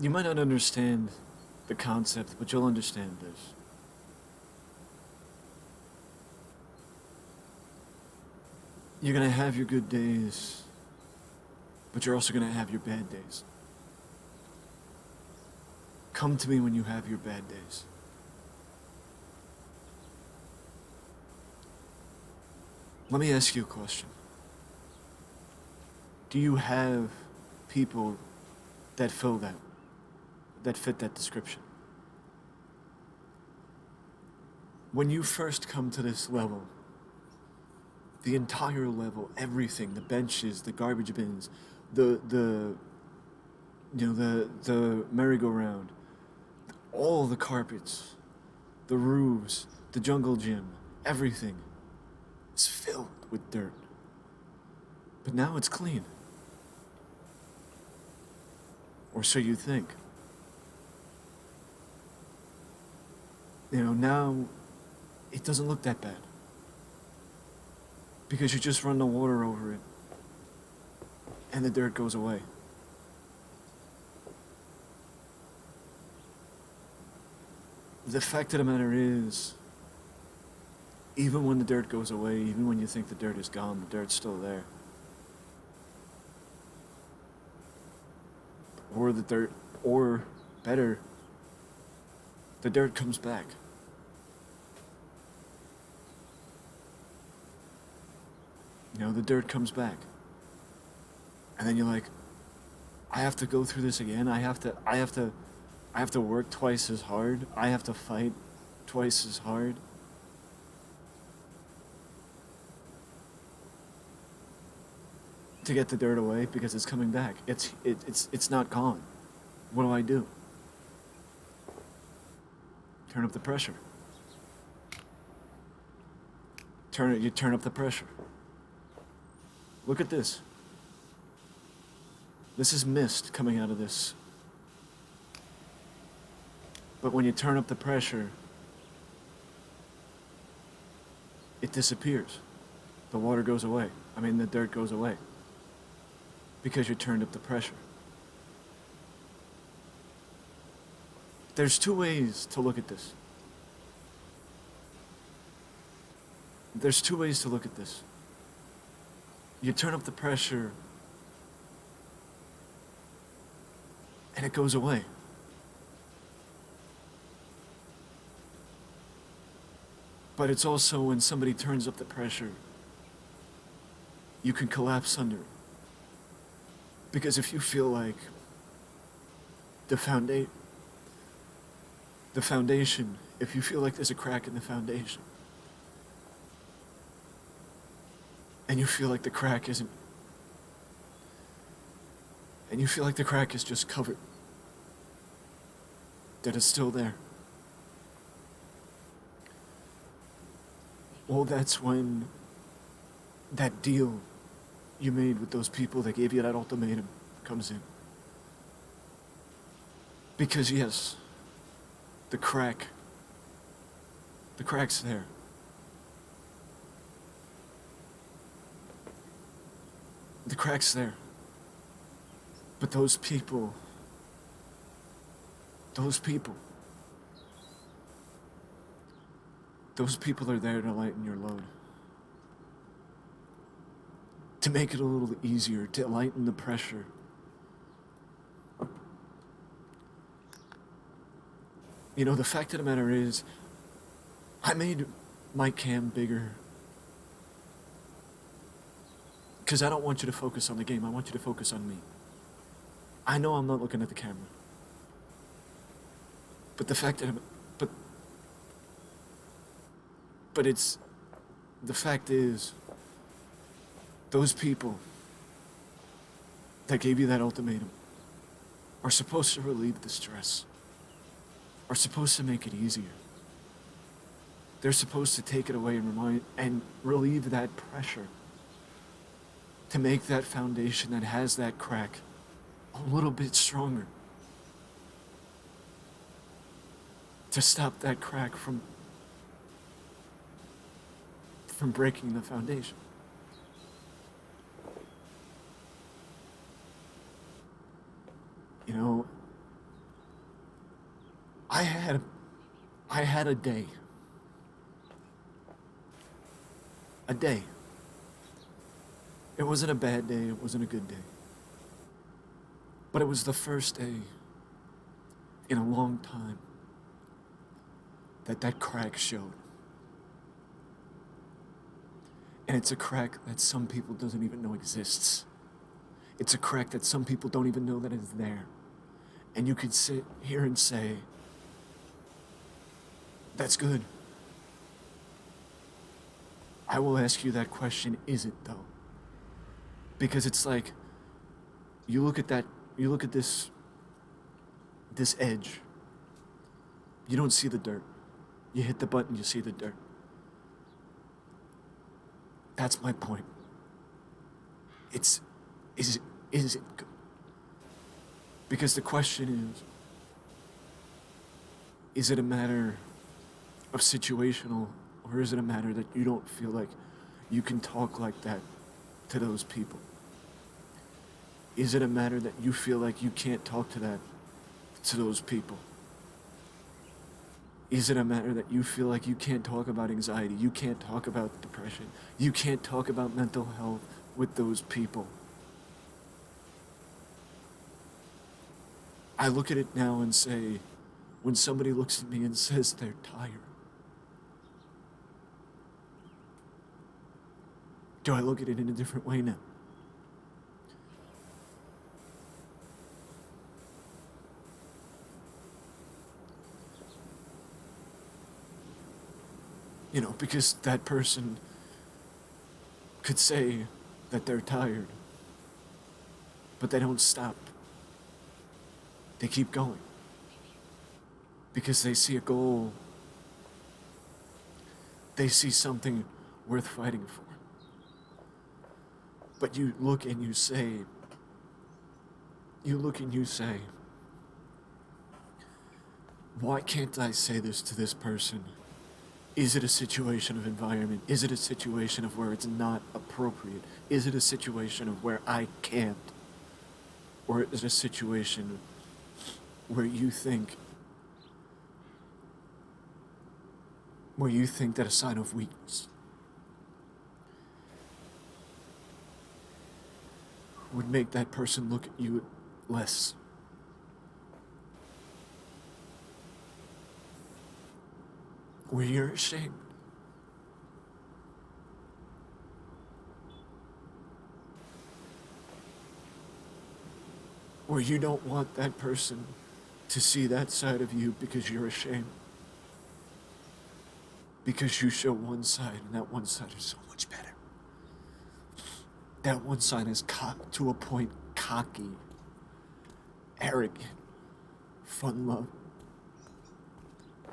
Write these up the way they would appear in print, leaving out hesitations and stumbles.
You might not understand the concept, but you'll understand this. You're gonna have your good days, but you're also gonna have your bad days. Come to me when you have your bad days. Let me ask you a question. Do you have people that fill that fit that description? When you first come to this level, the entire level, everything, the benches, the garbage bins, the the merry-go-round, all the carpets, the roofs, the jungle gym, everything is filled with dirt. But now it's clean. Or so you think. Now it doesn't look that bad. Because you just run the water over it and the dirt goes away. The fact of the matter is, even when the dirt goes away, even when you think the dirt is gone, the dirt's still there. Or better, the dirt comes back. The dirt comes back. And then you're like, I have to go through this again. I have to work twice as hard. I have to fight twice as hard. To get the dirt away because it's coming back. It's not gone. What do? Turn up the pressure. You turn up the pressure. Look at this. This is mist coming out of this. But when you turn up the pressure, it disappears. The water goes away. The dirt goes away. Because you turned up the pressure. There's two ways to look at this. You turn up the pressure and it goes away. But it's also when somebody turns up the pressure, you can collapse under it. Because if you feel like the foundation, if you feel like there's a crack in the foundation, and you feel like the crack is just covered, that it's still there. Well, that's when that deal you made with those people that gave you that ultimatum comes in. Because yes, the crack's there. The crack's there. But those people are there to lighten your load. To make it a little easier, to lighten the pressure. The fact of the matter is, I made my cam bigger because I don't want you to focus on the game. I want you to focus on me. I know I'm not looking at the camera. But the fact is, those people that gave you that ultimatum are supposed to relieve the stress, are supposed to make it easier. They're supposed to take it away and relieve that pressure to make that foundation that has that crack a little bit stronger. To stop that crack from breaking the foundation. I had I had a day. A day. It wasn't a bad day, it wasn't a good day. But it was the first day in a long time that that crack showed. And it's a crack that some people doesn't even know exists. It's a crack that some people don't even know that is there. And you could sit here and say, that's good. I will ask you that question, is it though? Because it's like, you look at this edge. You don't see the dirt. You hit the button, you see the dirt. That's my point. Is it good? Because the question is it a matter of situational, or is it a matter that you don't feel like you can talk like that to those people? Is it a matter that you feel like you can't talk to those people? Is it a matter that you feel like you can't talk about anxiety, you can't talk about depression, you can't talk about mental health with those people? I look at it now and say, when somebody looks at me and says they're tired, do I look at it in a different way now? You know, because that person could say that they're tired, but they don't stop. They keep going. Because they see a goal. They see something worth fighting for. But you look and you say, why can't I say this to this person? Is it a situation of environment? Is it a situation of where it's not appropriate? Is it a situation of where I can't? Or is it a situation where you think that a sign of weakness would make that person look at you less? Where you're ashamed? Where you don't want that person to see that side of you because you're ashamed? Because you show one side, and that one side is so much better. That one side is to a point cocky, arrogant, fun-loved.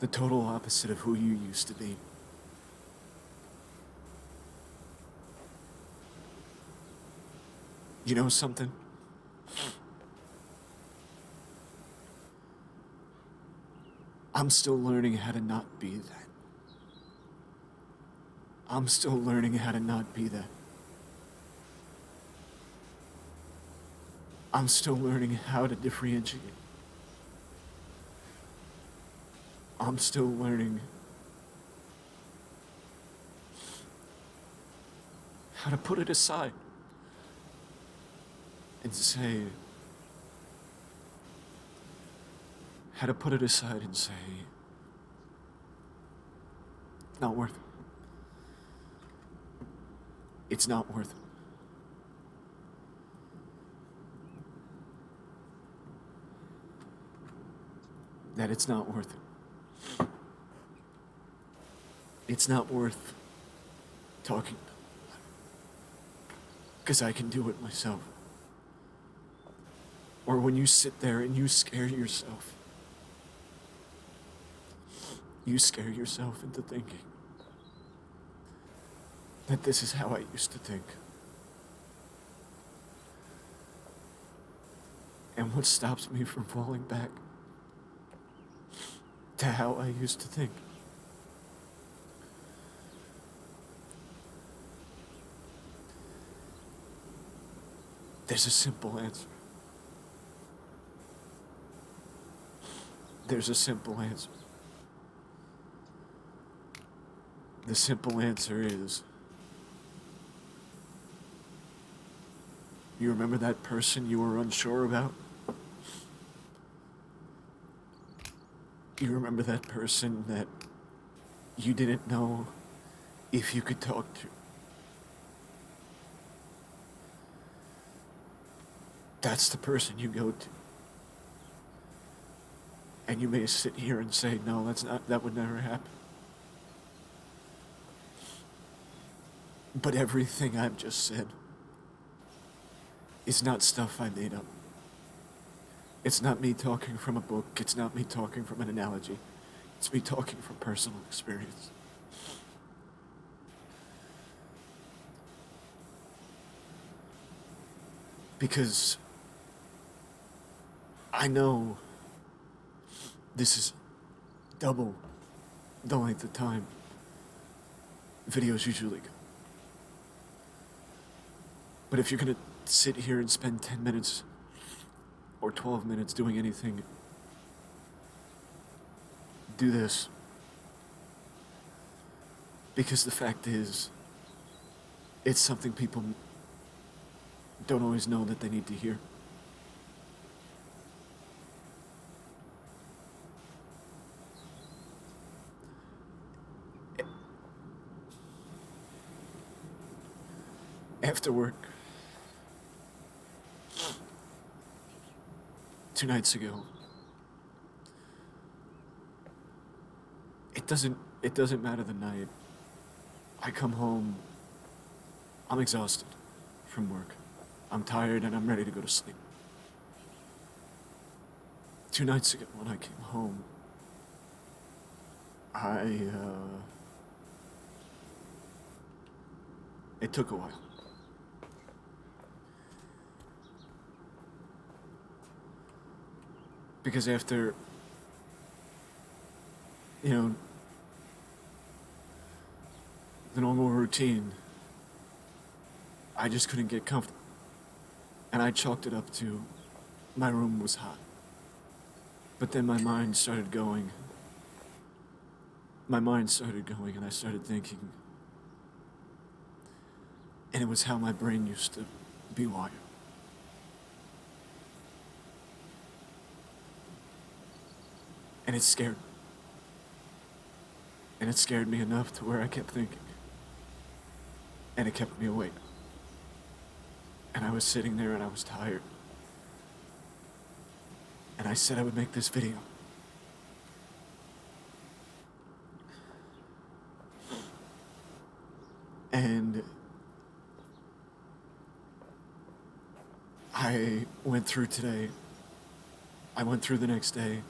The total opposite of who you used to be. You know something? I'm still learning how to not be that. I'm still learning how to not be that. I'm still learning how to differentiate. I'm still learning how to put it aside and say, not worth it. It's not worth it. That it's not worth it. It's not worth talking about. Because I can do it myself. Or when you sit there and you scare yourself. You scare yourself into thinking that this is how I used to think. And what stops me from falling back to how I used to think? There's a simple answer. There's a simple answer. The simple answer is you remember that person you were unsure about? You remember that person that you didn't know if you could talk to? That's the person you go to. And you may sit here and say, no, that would never happen. But everything I've just said is not stuff I made up. It's not me talking from a book. It's not me talking from an analogy. It's me talking from personal experience. Because I know this is double the length of time videos usually go. But if you're gonna sit here and spend 10 minutes or 12 minutes doing anything, do this. Because the fact is, it's something people don't always know that they need to hear. After work, 2 nights ago, it doesn't matter the night. I come home, I'm exhausted from work. I'm tired and I'm ready to go to sleep. 2 nights ago when I came home, it took a while. Because after, the normal routine, I just couldn't get comfortable. And I chalked it up to my room was hot. But then my mind started going, and I started thinking. And it was how my brain used to be wired. And it scared me. And it scared me enough to where I kept thinking. And it kept me awake. And I was sitting there and I was tired. And I said I would make this video. And I went through today. I went through the next day.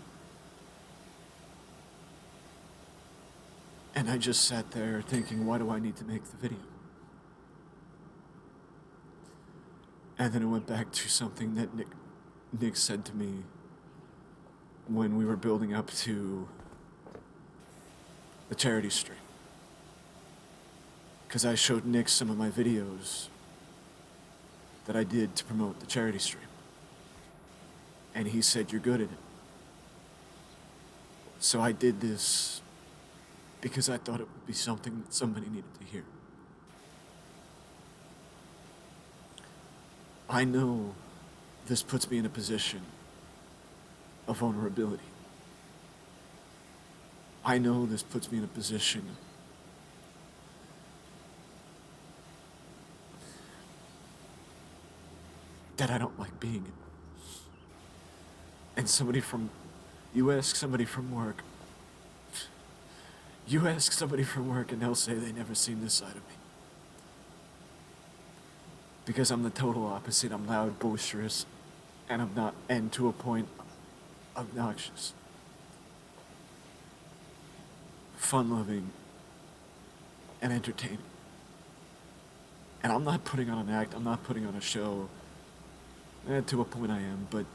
And I just sat there thinking, why do I need to make the video? And then it went back to something that Nick said to me when we were building up to the charity stream. Because I showed Nick some of my videos that I did to promote the charity stream. And he said, you're good at it. So I did this because I thought it would be something that somebody needed to hear. I know this puts me in a position of vulnerability. I know this puts me in a position that I don't like being in. And you ask somebody from work and they'll say they never seen this side of me. Because I'm the total opposite. I'm loud, boisterous, and to a point, obnoxious. Fun-loving, and entertaining. And I'm not putting on an act, I'm not putting on a show. To a point I am, but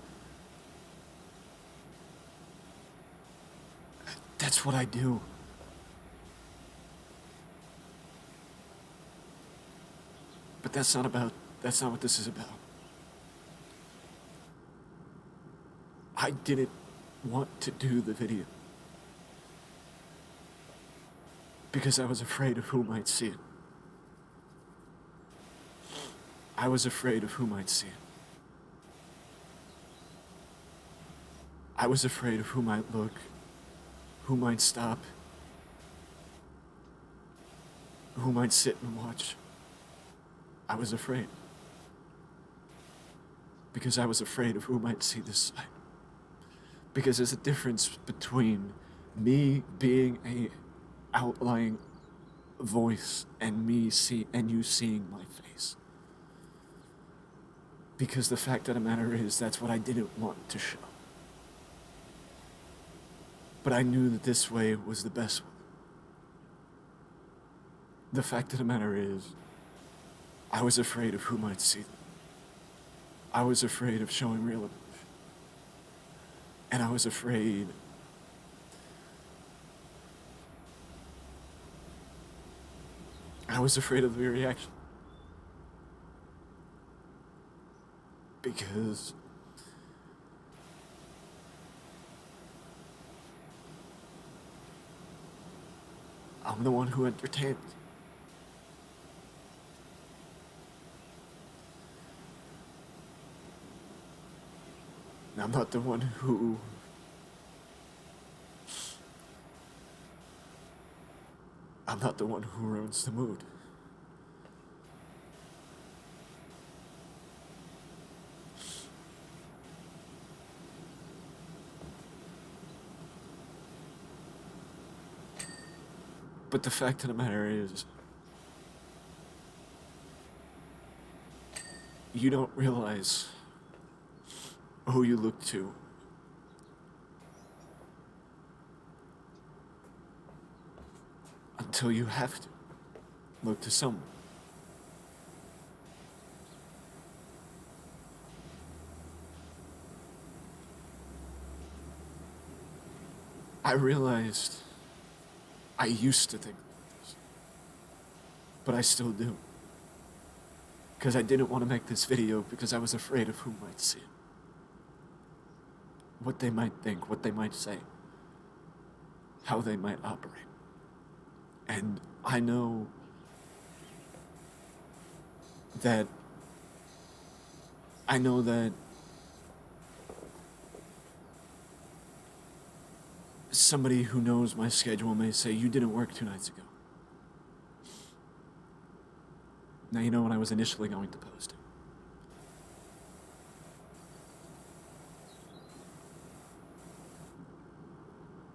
that's what I do. But that's not what this is about. I did it want to do the video because I was afraid of who might see it. I was afraid of who might see it. I was afraid of who might look, who might stop, who might sit and watch. I was afraid. Because I was afraid of who might see this side. Because there's a difference between me being a outlying voice and you seeing my face. Because the fact of the matter is, that's what I didn't want to show. But I knew that this way was the best one. The fact of the matter is, I was afraid of who might see them. I was afraid of showing real emotion. And I was afraid of the reaction. Because I'm the one who entertains. And I'm not the one who ruins the mood. But the fact of the matter is, you don't realize who you look to until you have to look to someone. I realized I used to think like this, but I still do. Because I didn't want to make this video because I was afraid of who might see it. What they might think, what they might say, how they might operate. And I know that somebody who knows my schedule may say, you didn't work 2 nights ago. Now you know when I was initially going to post it.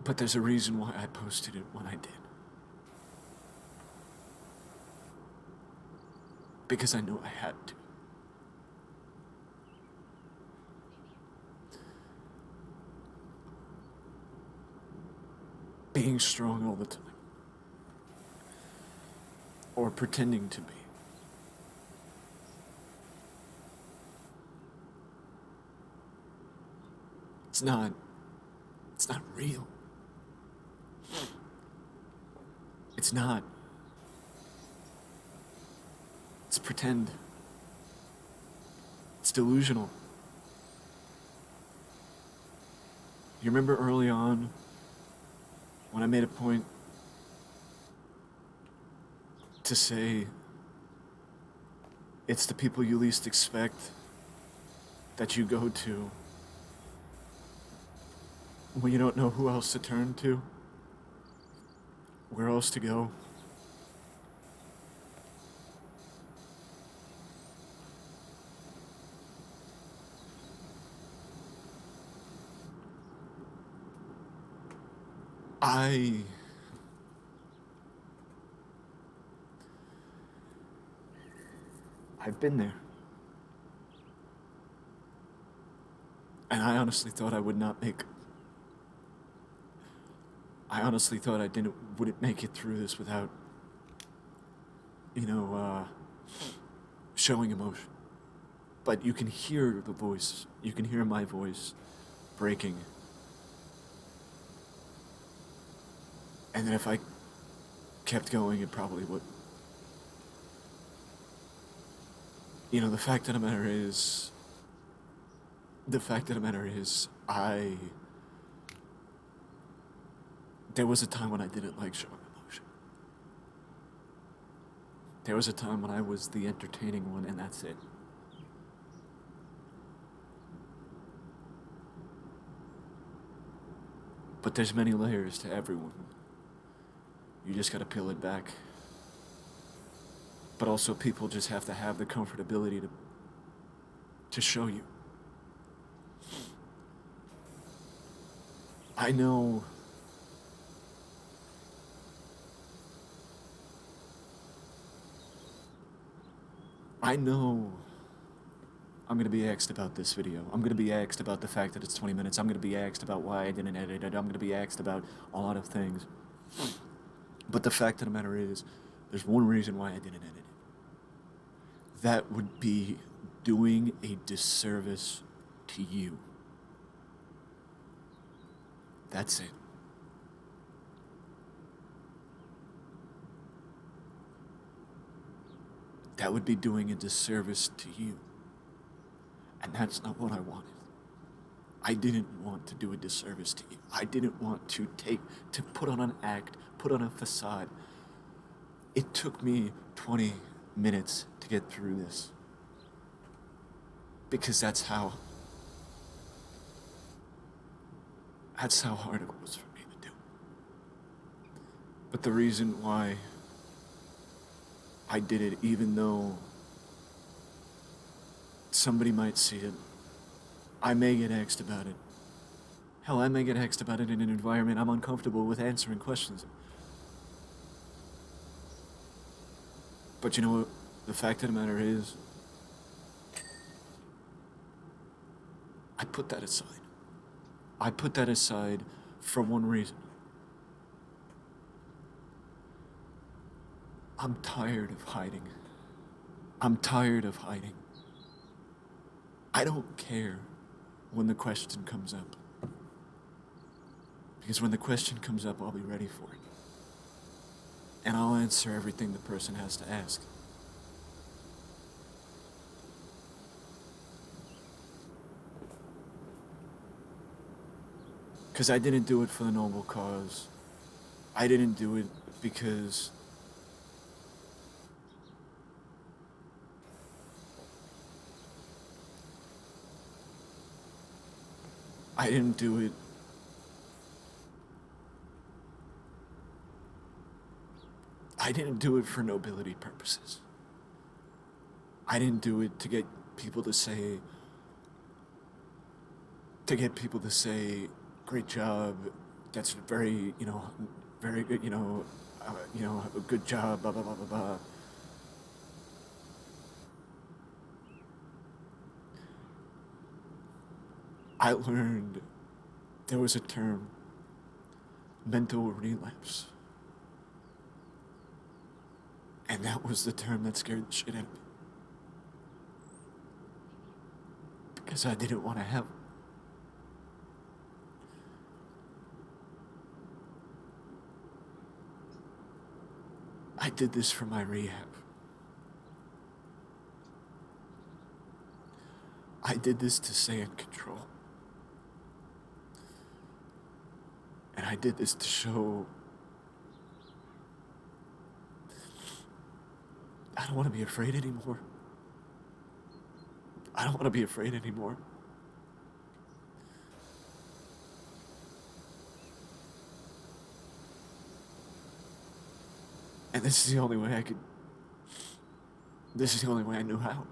But there's a reason why I posted it when I did. Because I knew I had to. Being strong all the time. Or pretending to be. It's not real. It's not. It's pretend. It's delusional. You remember early on when I made a point to say it's the people you least expect that you go to when you don't know who else to turn to, where else to go. I've been there. And I honestly thought I would not make... I honestly thought I wouldn't make it through this without, showing emotion. But you can hear the voice. You can hear my voice breaking. And then if I kept going, it probably would. The fact of the matter is, I There was a time when I didn't like showing emotion. There was a time when I was the entertaining one, and that's it. But there's many layers to everyone. You just gotta peel it back. But also, people just have to have the comfortability to show you. I know I'm gonna be asked about this video. I'm gonna be asked about the fact that it's 20 minutes. I'm gonna be asked about why I didn't edit it. I'm gonna be asked about a lot of things. But the fact of the matter is, there's one reason why I didn't edit it. That would be doing a disservice to you. That's it. That would be doing a disservice to you. And that's not what I wanted. I didn't want to do a disservice to you. I didn't want to put on an act, put on a facade. It took me 20 minutes to get through this. Because that's how hard it was for me to do. But the reason why I did it, even though somebody might see it, I may get asked about it. Hell, I may get asked about it in an environment I'm uncomfortable with answering questions. But you know what? The fact of the matter is, I put that aside. I put that aside for one reason. I'm tired of hiding. I'm tired of hiding. I don't care when the question comes up. Because when the question comes up, I'll be ready for it. And I'll answer everything the person has to ask. Because I didn't do it for the noble cause. I didn't do it because I didn't do it for nobility purposes. I didn't do it to get people to say, great job, that's very good, a good job, blah, blah, blah, blah, blah. I learned there was a term, mental relapse. And that was the term that scared the shit out of me. Because I didn't want to have it. I did this for my rehab. I did this to stay in control. And I did this to show I don't want to be afraid anymore. I don't want to be afraid anymore. And this is the only way I knew how.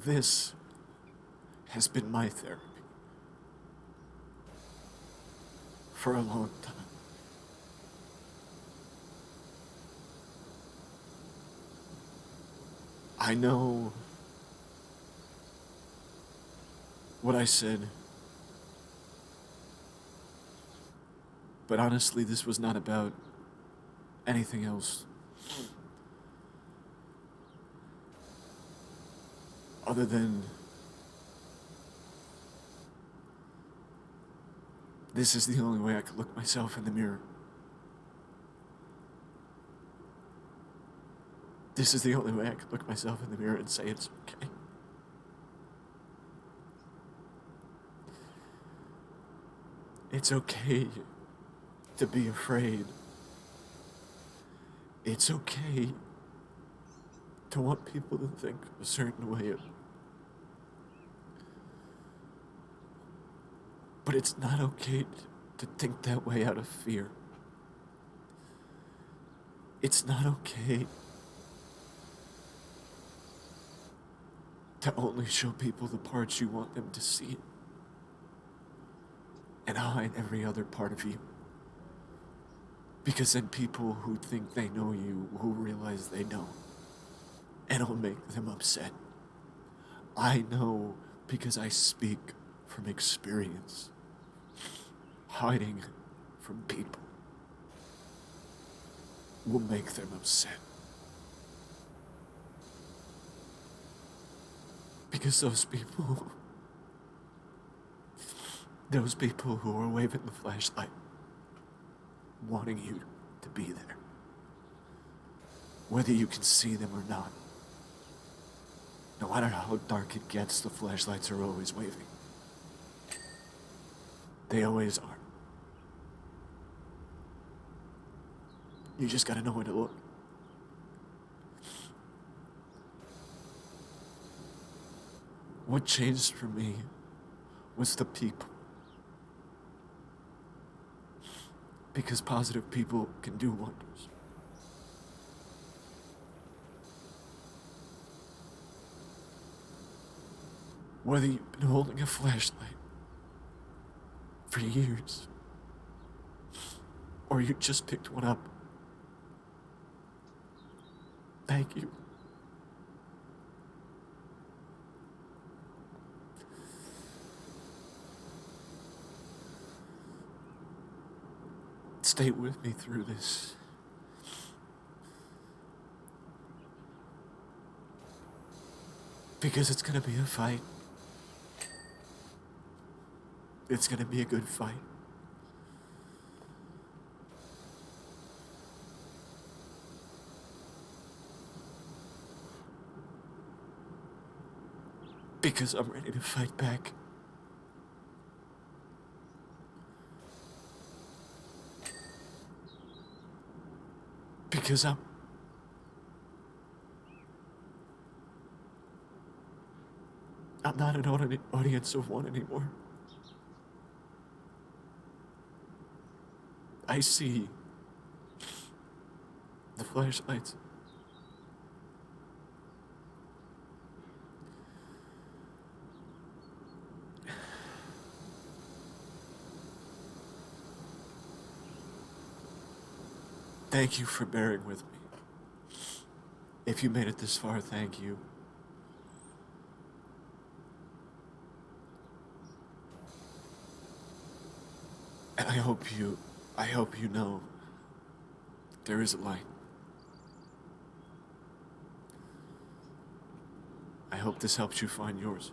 This has been my therapy for a long time. I know what I said, but honestly, this was not about anything else other than this is the only way I could look myself in the mirror. This is the only way I could look myself in the mirror and say it's okay. It's okay to be afraid. It's okay to want people to think a certain way. But it's not okay to think that way out of fear. It's not okay to only show people the parts you want them to see and hide every other part of you. Because then people who think they know you will realize they don't, and it'll make them upset. I know because I speak from experience. Hiding from people will make them upset. Because those people who are waving the flashlight, wanting you to be there, whether you can see them or not. No matter how dark it gets, the flashlights are always waving. They always are. You just gotta know where to look. What changed for me was the people. Because positive people can do wonders. Whether you've been holding a flashlight for years, or you just picked one up, thank you. Stay with me through this. Because it's gonna be a fight. It's gonna be a good fight. Because I'm ready to fight back. Because I'm not an audience of one anymore. I see the flashlights. Thank you for bearing with me. If you made it this far, thank you. And I hope you know there is a light. I hope this helps you find yours.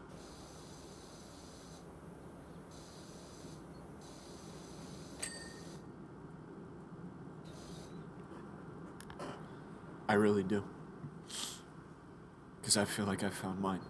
I really do. Because I feel like I found mine.